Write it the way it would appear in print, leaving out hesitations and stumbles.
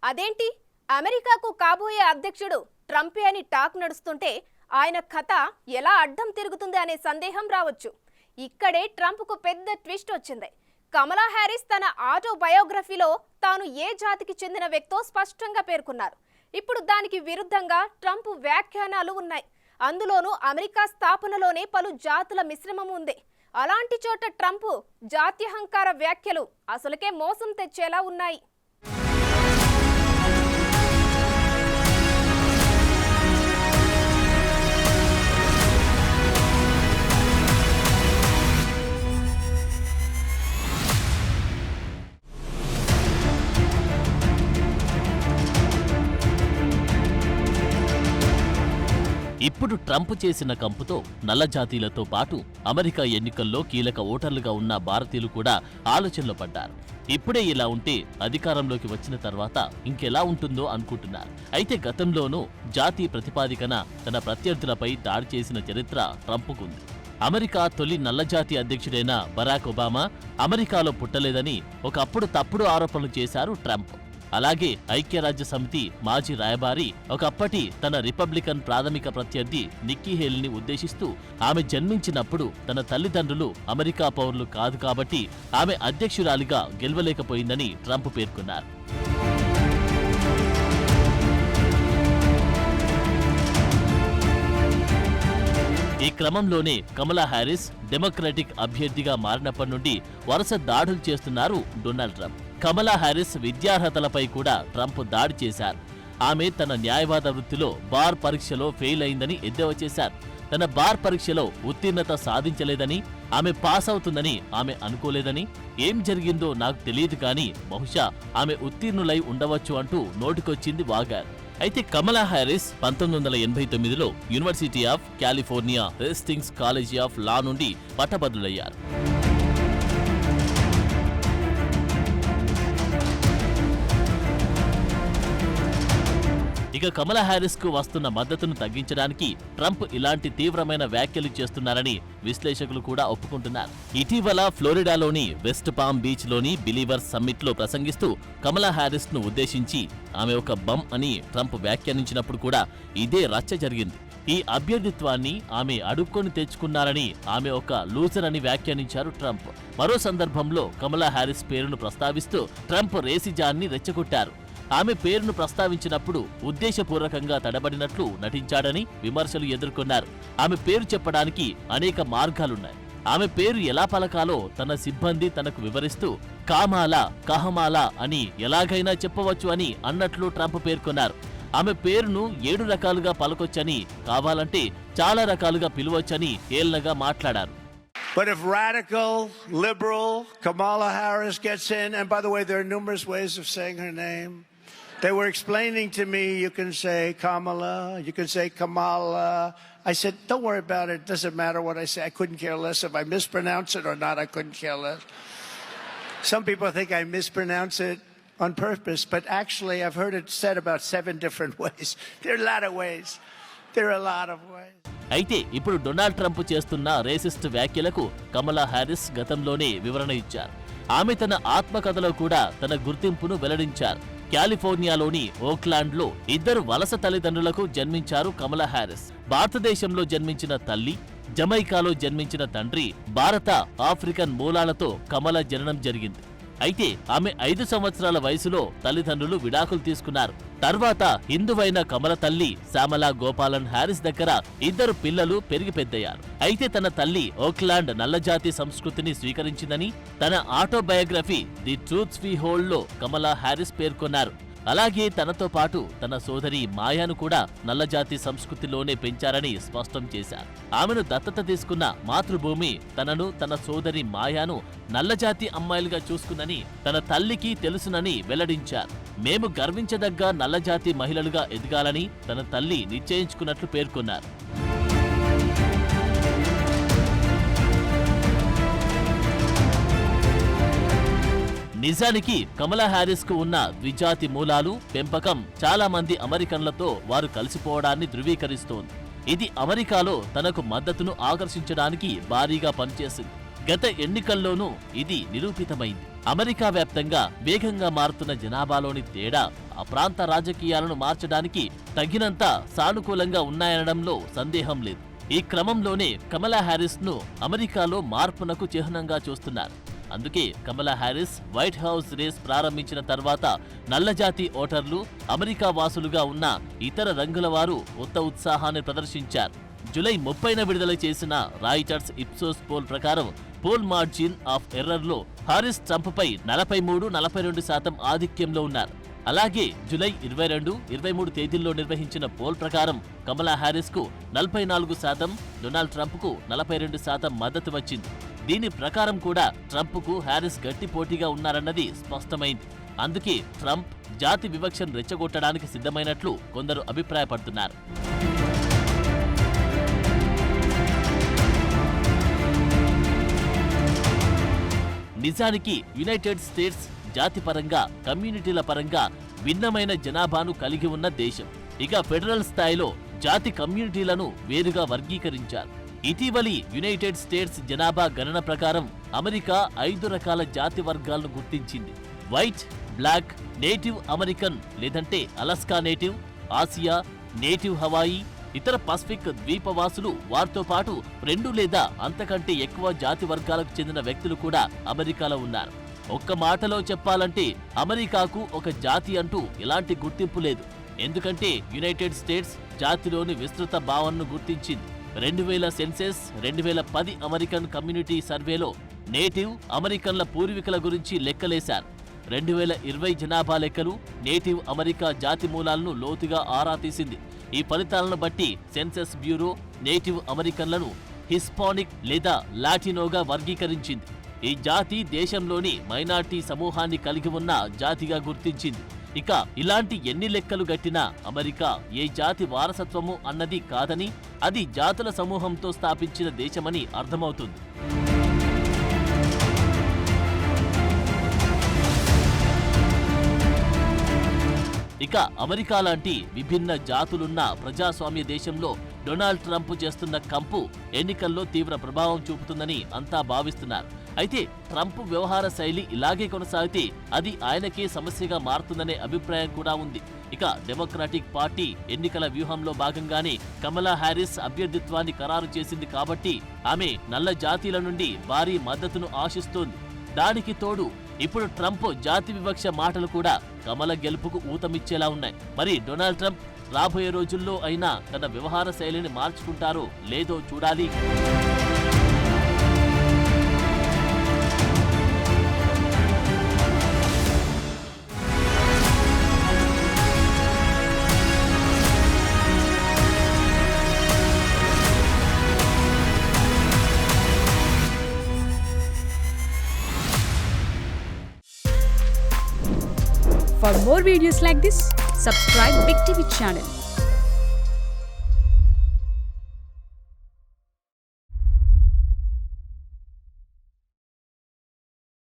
అదేంటి అమెరికాకు కాబోయే అధ్యక్షుడు ట్రంపే అని టాక్ నడుస్తుంటే ఆయన కథ ఎలా అడ్డం తిరుగుతుంది అనే సందేహం రావచ్చు. ఇక్కడే ట్రంప్కు పెద్ద ట్విస్ట్ వచ్చింది. కమలా హ్యారిస్ తన ఆటోబయోగ్రఫీలో తాను ఏ జాతికి చెందిన వ్యక్తో స్పష్టంగా పేర్కొన్నారు. ఇప్పుడు దానికి విరుద్ధంగా ట్రంప్ వ్యాఖ్యానాలు ఉన్నాయి. అందులోనూ అమెరికా స్థాపనలోనే పలు జాతుల మిశ్రమం ఉంది. అలాంటి చోట ట్రంప్ జాత్యహంకార వ్యాఖ్యలు అసలుకే మోసం తెచ్చేలా ఉన్నాయి. ఇప్పుడు ట్రంప్ చేసిన కంపుతో నల్ల జాతీయులతో పాటు అమెరికా ఎన్నికల్లో కీలక ఓటర్లుగా ఉన్న భారతీయులు కూడా ఆలోచనలో పడ్డారు. ఇప్పుడే ఇలా ఉంటే అధికారంలోకి వచ్చిన తర్వాత ఇంకెలా ఉంటుందో అనుకుంటున్నారు. అయితే గతంలోనూ జాతీయ ప్రతిపాదికన తన ప్రత్యర్థులపై దాడి చేసిన చరిత్ర ట్రంప్కుంది. అమెరికా తొలి నల్లజాతి అధ్యక్షుడైన బరాక్ ఒబామా అమెరికాలో పుట్టలేదని ఒకప్పుడు తప్పుడు ఆరోపణలు చేశారు ట్రంప్. అలాగే ఐక్యరాజ్య సమితి మాజీ రాయబారి ఒకప్పటి తన రిపబ్లికన్ ప్రాథమిక ప్రత్యర్థి నిక్కీ హేలీని ఉద్దేశిస్తూ ఆమె జన్మించినప్పుడు తన తల్లిదండ్రులు అమెరికా పౌరులు కాదు కాబట్టి ఆమె అధ్యక్షురాలిగా గెలవలేకపోయిందని ట్రంప్ పేర్కొన్నారు. ఈ క్రమంలోనే కమలా హ్యారిస్ డెమోక్రటిక్ అభ్యర్థిగా మారినప్పటి నుండి వరుస దాడులు చేస్తున్నారు డొనాల్డ్ ట్రంప్. కమలా హ్యారిస్ విద్యార్హతలపై కూడా ట్రంప్ దాడి చేశారు. ఆమె తన న్యాయవాద వృత్తిలో బార్ పరీక్షలో ఫెయిల్ అయిందని ఎద్దేవా చేశారు. తన బార్ పరీక్షలో ఉత్తీర్ణత సాధించలేదని, ఆమె పాస్ అవుతుందని ఆమె అనుకోలేదని, ఏం జరిగిందో నాకు తెలియదు కానీ బహుశా ఆమె ఉత్తీర్ణులై ఉండవచ్చు అంటూ నోటికొచ్చింది వాగారు. అయితే కమలా హ్యారిస్ 1989లో university of California Hastings college of law నుండి పట్టభద్రులయ్యారు. ఇక కమలా హ్యారిస్ కు వస్తున్న మద్దతును తగ్గించడానికి ట్రంప్ ఇలాంటి తీవ్రమైన వ్యాఖ్యలు చేస్తున్నారని విశ్లేషకులు కూడా ఒప్పుకుంటున్నారు. ఇటీవల ఫ్లోరిడాలోని వెస్ట్ పామ్ బీచ్ లోని బిలీవర్స్ సమ్మిట్ లో ప్రసంగిస్తూ కమలా హ్యారిస్ ను ఉద్దేశించి ఆమె ఒక బమ్ అని ట్రంప్ వ్యాఖ్యానించినప్పుడు కూడా ఇదే రచ్చ జరిగింది. ఈ అభ్యర్థిత్వాన్ని ఆమె అడుక్కొని తెచ్చుకున్నారని, ఆమె ఒక లూజర్ అని వ్యాఖ్యానించారు ట్రంప్. మరో సందర్భంలో కమలా హ్యారిస్ పేరును ప్రస్తావిస్తూ ట్రంప్ రేసిజాన్ని రెచ్చగొట్టారు. ఆమె పేరును ప్రస్తావించినప్పుడు ఉద్దేశపూర్వకంగా తడబడినట్లు నటించాడని విమర్శలు ఎదుర్కొన్నారు. ఆమె పేరు చెప్పడానికి అనేక మార్గాలున్నాయి. ఆమె పేరు ఎలా పలకాలో తన సిబ్బంది తనకు వివరిస్తూ కామాలా, కహమాలా అని ఎలాగైనా చెప్పవచ్చు అని అన్నట్లు ట్రంప్ పేర్కొన్నారు. ఆమె పేరును 7 రకాలుగా పలకొచ్చని, కావాలంటే చాలా రకాలుగా పిలవచ్చని ఏళ్లగా మాట్లాడారు. But if radical, liberal Kamala Harris gets in, and by the way, there are numerous ways of saying her name. They were explaining to me, you can say Kamala, you can say Kamala. I said, don't worry about it. It doesn't matter what I say. I couldn't care less. If I mispronounce it or not, I couldn't care less. Some people think I mispronounce it on purpose, but actually I've heard it said about 7 different ways. There are a lot of ways. There are a lot of ways. అయితే ఇప్పుడు Donald Trump చేస్తున్న racist వ్యాఖ్యలకు కమలా Harris గతంలోనే వివరణ ఇచ్చారు. ఆమె తన ఆత్మకథలో కూడా తన గుర్తింపును వెల్లడించారు. కాలిఫోర్నియాలోని ఓక్లాండ్లో 2 వలస తల్లిదండ్రులకు జన్మించారు కమలా హ్యారిస్. భారతదేశంలో జన్మించిన తల్లి, జమైకాలో జన్మించిన తండ్రి, భారత ఆఫ్రికన్ మూలాలతో కమల జననం జరిగింది. అయితే ఆమె 5 సంవత్సరాల వయసులో తల్లిదండ్రులు విడాకులు తీసుకున్నారు. తర్వాత హిందువైన కమల తల్లి శ్యామలా గోపాలన్ హ్యారిస్ దగ్గర 2 పిల్లలు పెరిగి పెద్దయ్యారు. అయితే తన తల్లి ఓక్లాండ్ నల్లజాతి సంస్కృతిని స్వీకరించిందని తన autobiography the truths we hold లో కమలా హ్యారిస్ పేర్కొన్నారు. అలాగే తనతో పాటు తన సోదరి మాయాను కూడా నల్లజాతి సంస్కృతిలోనే పెంచారని స్పష్టం చేశారు. ఆమెను దత్తత తీసుకున్న మాతృభూమి తనను, తన సోదరి మాయాను నల్లజాతి అమ్మాయిలుగా చూసుకుందని తన తల్లికి తెలుసునని వెల్లడించారు. మేము గర్వించదగ్గ నల్లజాతి మహిళలుగా ఎదగాలని తన తల్లి నిశ్చయించుకున్నట్లు పేర్కొన్నారు. నిజానికి కమలా హ్యారిస్ కు ఉన్న ద్విజాతి మూలాలు, పెంపకం చాలా మంది అమెరికన్లతో వారు కలిసిపోవడాన్ని ధృవీకరిస్తోంది. ఇది అమెరికాలో తనకు మద్దతును ఆకర్షించడానికి భారీగా పనిచేసింది. గత ఎన్నికల్లోనూ ఇది నిరూపితమైంది. అమెరికా వ్యాప్తంగా వేగంగా మారుతున్న జనాభాలోని తేడా ఆ ప్రాంత రాజకీయాలను మార్చడానికి తగినంత సానుకూలంగా ఉన్నాయనడంలో సందేహం లేదు. ఈ క్రమంలోనే కమలా హ్యారిస్ ను అమెరికాలో మార్పునకు చిహ్నంగా చూస్తున్నారు. అందుకే కమలా హ్యారిస్ వైట్ హౌస్ రేస్ ప్రారంభించిన తర్వాత నల్లజాతి ఓటర్లు, అమెరికా వాసులుగా ఉన్న ఇతర రంగుల వారు కొత్త ఉత్సాహాన్ని ప్రదర్శించారు. జూలై 30న విడుదల చేసిన రాయిటర్స్ ఇప్సోస్ పోల్ ప్రకారం పోల్ మార్జిన్ ఆఫ్ ఎర్రర్లో హారిస్ ట్రంప్పై 43-42% ఆధిక్యంలో ఉన్నారు. అలాగే జూలై 22, 23 తేదీల్లో నిర్వహించిన పోల్ ప్రకారం కమలా హ్యారిస్ కు 44%, డొనాల్డ్ ట్రంప్ కు 42% మద్దతు వచ్చింది. దీని ప్రకారం కూడా ట్రంప్ కు హ్యారిస్ గట్టి పోటీగా ఉన్నారన్నది స్పష్టమైంది. అందుకే ట్రంప్ జాతి వివక్షను రెచ్చగొట్టడానికి సిద్ధమైనట్లు కొందరు అభిప్రాయపడుతున్నారు. నిజానికి యునైటెడ్ స్టేట్స్ జాతిపరంగా, కమ్యూనిటీల పరంగా భిన్నమైన జనాభాను కలిగి ఉన్న దేశం. ఇక ఫెడరల్ స్థాయిలో జాతి కమ్యూనిటీలను వేరుగా వర్గీకరించారు. ఇటీవలి యునైటెడ్ స్టేట్స్ జనాభా గణన ప్రకారం అమెరికా 5 రకాల జాతి వర్గాలను గుర్తించింది. వైట్, బ్లాక్, నేటివ్ అమెరికన్ లేదంటే Alaska native, Asia, native Hawaii, ఇతర పసిఫిక్ ద్వీపవాసులు, వారితో పాటు 2 లేదా అంతకంటే ఎక్కువ జాతి వర్గాలకు చెందిన వ్యక్తులు కూడా అమెరికాలో ఉన్నారు. ఒక్క మాటలో చెప్పాలంటే అమెరికాకు ఒక జాతి అంటూ ఎలాంటి గుర్తింపు లేదు. ఎందుకంటే యునైటెడ్ స్టేట్స్ జాతిలోని విస్తృత భావనను గుర్తించింది. 2000 సెన్సెస్, 2010 అమెరికన్ కమ్యూనిటీ సర్వేలో నేటివ్ అమెరికన్ల పూర్వీకుల గురించి లెక్కలేశారు. 2020 జనాభా లెక్కలు నేటివ్ అమెరికా జాతి మూలాలను లోతుగా ఆరా తీసింది. ఈ ఫలితాలను బట్టి సెన్సస్ బ్యూరో నేటివ్ అమెరికన్లను హిస్పానిక్ లేదా లాటినోగా వర్గీకరించింది. ఈ జాతి దేశంలోని మైనార్టీ సమూహాన్ని కలిగి ఉన్న జాతిగా గుర్తించింది. ఇక ఇలాంటి ఎన్ని లెక్కలు గట్టినా అమెరికా ఏ జాతి వారసత్వము అన్నది కాదని, అది జాతుల సమూహంతో స్థాపించిన దేశమని అర్థమవుతుంది. ఇక అమెరికా లాంటి విభిన్న జాతులున్న ప్రజాస్వామ్య దేశంలో డొనాల్డ్ ట్రంప్ చేస్తున్న కంపు ఎన్నికల్లో తీవ్ర ప్రభావం చూపుతుందని అంతా భావిస్తున్నారు. అయితే ట్రంప్ వ్యవహార శైలి ఇలాగే కొనసాగితే అది ఆయనకే సమస్యగా మారుతుందనే అభిప్రాయం కూడా ఉంది. ఇక డెమోక్రాటిక్ పార్టీ ఎన్నికల వ్యూహంలో భాగంగానే కమలా హ్యారిస్ అభ్యర్థిత్వాన్ని ఖరారు చేసింది కాబట్టి ఆమె నల్ల జాతీయుల నుండి భారీ మద్దతును ఆశిస్తోంది. దానికి తోడు ఇప్పుడు ట్రంప్ జాతి వివక్ష మాటలు కూడా కమల గెలుపుకు ఊతమిచ్చేలా ఉన్నాయి. మరి డొనాల్డ్ ట్రంప్ రాబోయే రోజుల్లో అయినా తన వ్యవహార శైలిని మార్చుకుంటారో లేదో చూడాలి. For more videos like this, subscribe Big TV channel.